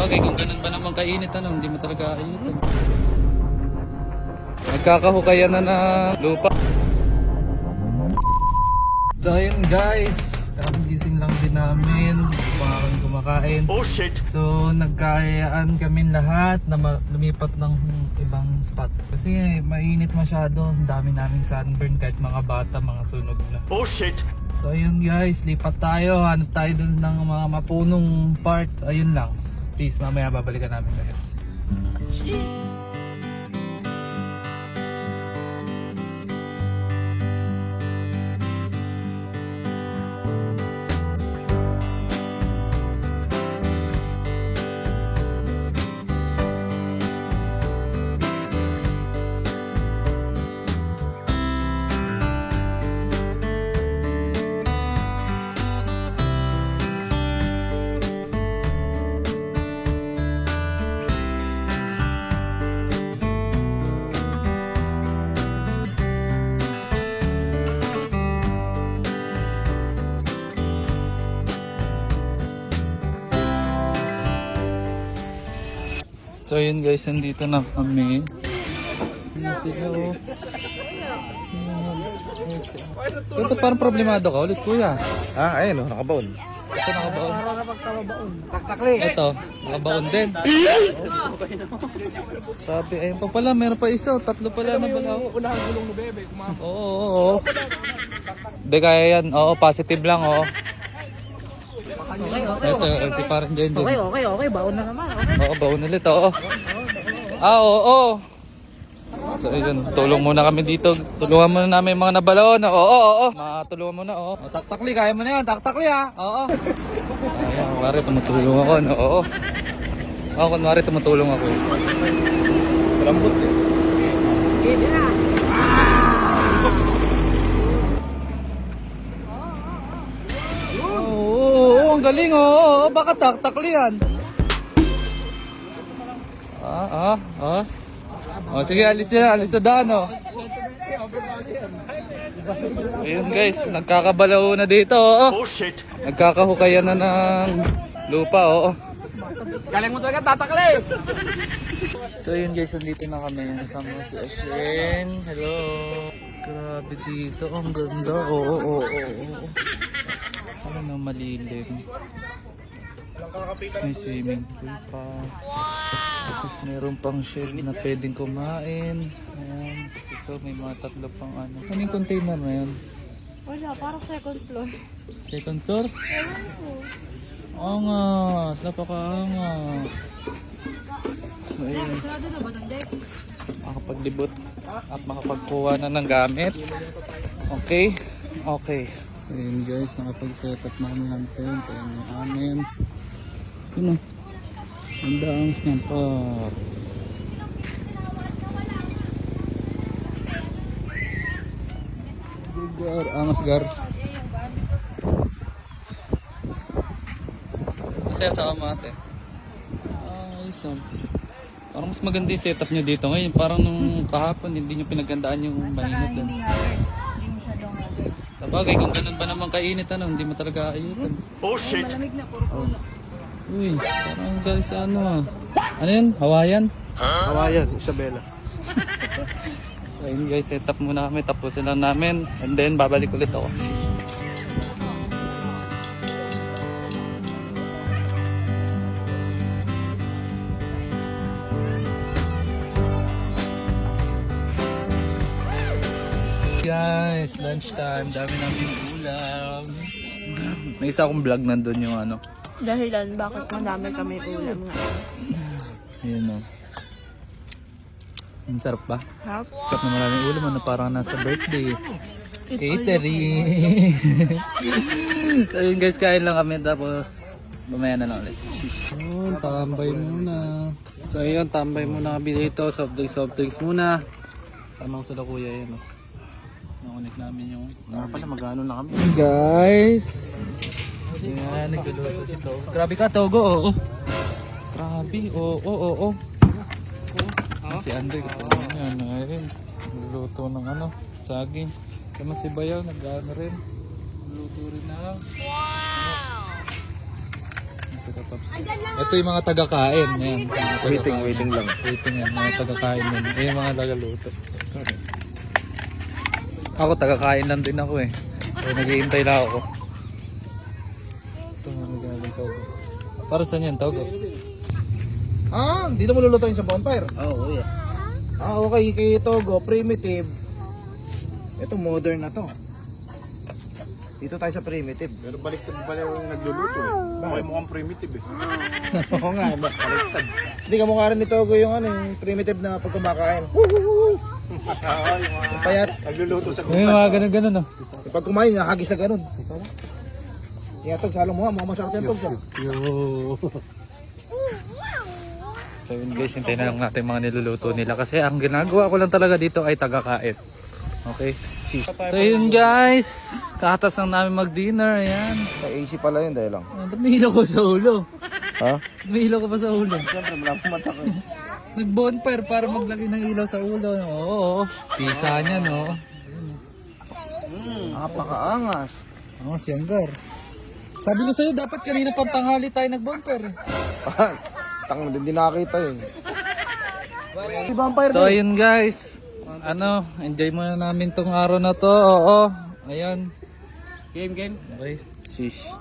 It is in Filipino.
Okay, kung ganun ba naman kainit, ano, hindi mo talaga ayusin. Nagkakahukayan na ng lupa. So ayun guys, gising lang din namin. Pa kami kumakain. Oh shit! So nagkayaan kami lahat na lumipat ng ibang spot. Kasi mainit masyado. Ang dami naming sunburn kahit mga bata, mga sunog na. Oh shit! So ayun guys, lipat tayo. Hanap tayo dun ng mga mapunong part. Ayun lang. Peace, mamaya babalikan namin kayo. So yun guys, nandito na kami. Sige oh. Ito parang problemado ka ulit kuya. Ah, ayun oh, nakabaon. Ito nakabaon. Taktakli. Ito, nakabaon din. Sabi, ayun pa pala, meron pa isa. Tatlo pala na balaho. Unang gulong na bebe, kumama. Oo. Hindi kaya yan. Oo, positive lang oo. Ito, parang dyan din. Okay, baon na naman. Oo, baon ulit, oo. Oo. So, ayun, tulong muna kami dito. Tulungan muna namin yung mga nabalaon. Oo. Matulungan muna, oo. Taktakli, kaya mo na yan. Taktakli, ha. Oo. Ayun, kunwari, tumutulong ako. No? Oo. Oo, kunwari, tumutulong ako. Lambot eh. Give na. Oo, ang galing, oo. Baka taktakli yan. Oh, sige, alis na daan, oh. Ayun guys, nagkakabalaw na dito, oh. Oh shit! Nagkakahukayan na ng lupa, oo. Galing mo talaga, tatakli! So ayun guys, nandito na kami. Kasama si Ashen. Hello. Grabe dito, ang ganda. Oo. Ano na malilim. May swimming pool pa. Tapos meron pang shed na pwedeng kumain. Ayan. Ito may mga tatlo pang ano. Ano yung container na yun? Wala, parang second floor. Second floor? Ewan ko. Angas. Napakaangas. So ayun. Sarado na ba ng deck? Makapaglibot at makapagkuha na ng gamit. Okay. So yun guys, nakapag-setup na kami ng tent. Ayan yung amin. Yun o. Ang daangs ng par. Gar, angas gar. Masaya sa kamate. Ay, parang mas maganda yung setup nyo dito ngayon. Parang nung kahapon, hindi nyo pinagandaan yung mainit doon. Hindi haggard. Hindi masyadong haggard. Sabagay, kung ganun ba naman kainit, ano, hindi mo talaga ayusin. Oh shit! Malamig na, puro puno. Uy, parang guys, ano ah. Ano yun? Hawaiian? Hawayan, Isabela. So yun guys, setup muna kami. Tapusin lang namin. And then, babalik ulit ako. Guys, lunchtime. Dami namin ulam. May isa akong vlog nandun yung ano. Dahilan, bakit madami kami ulam nga? Ayun o. Ang sarap ba? Hap? Sarap na maraming ulam. Ano, parang nasa birthday. Catering. So yun guys, kain lang kami. Tapos mamaya na lang ulit. Yun, tambay muna. So yun, tambay muna kami dito. Soft drinks muna. Tamang sila kuya yun. Nakunik namin yung... Pala, mag-ano na kami. Guys! Yan, nagluluto si Togo. Grabe ka, Togo, oo. Grabe, oo. Si Andre, yan, ayun. Nagluluto ng ano, saging. Sama si Bayaw, nag-ano rin. Nagluluto rin na. Wow! Ito yung mga taga-kain. Ayan, mga taga-kain. Waiting lang. Waiting yan, mga taga-kain yan. Ayan yung mga taga-luto. Ako taga-kain lang din ako eh. So, naghihintay lang ako. Ito mga nagaling Togo. Para saan yan Togo? Ah, dito mo lulutuin sa bonfire? Oo, yeah. Ah, okay. Kay Togo, primitive. Ito, modern na to. Dito tayo sa primitive. Pero baliktad pala yung nagluluto eh. Bakit mukhang primitive eh. Oo nga. Baliktad. Hindi ka mukha rin ni Togo yung ano, yung primitive na pag kumakain. Oo, yung mga Payat. nagluluto sa May mga ganun-ganun oh. Pag kumain, nakagis sa ganun. Kaya Tog, salo mo nga. Mukhang masarap yan, Tog. Yo. So yun guys, hintayin na lang natin mga niluluto nila kasi ang ginagawa ko lang talaga dito ay taga-kain. Okay? So yun guys, katas lang namin mag-dinner, ayan. Sa AC pala yun, dahil lang. Ba't may ilaw ko sa ulo? Ha? May ilaw ko pa sa ulo. Siyempre, wala pong mata ko. Nag-bonfire para maglagay ng ilaw sa ulo. Oo, pisa niya no. Napakaangas. Oo, siyempre. Sabi ko sa'yo, dapat kanina pang tanghali tayo nag-bonfire. Tang din nakita yun. Si vampire So ayun guys, enjoy muna namin tong araw na to. Oo, ayun. Game. Okay, shish.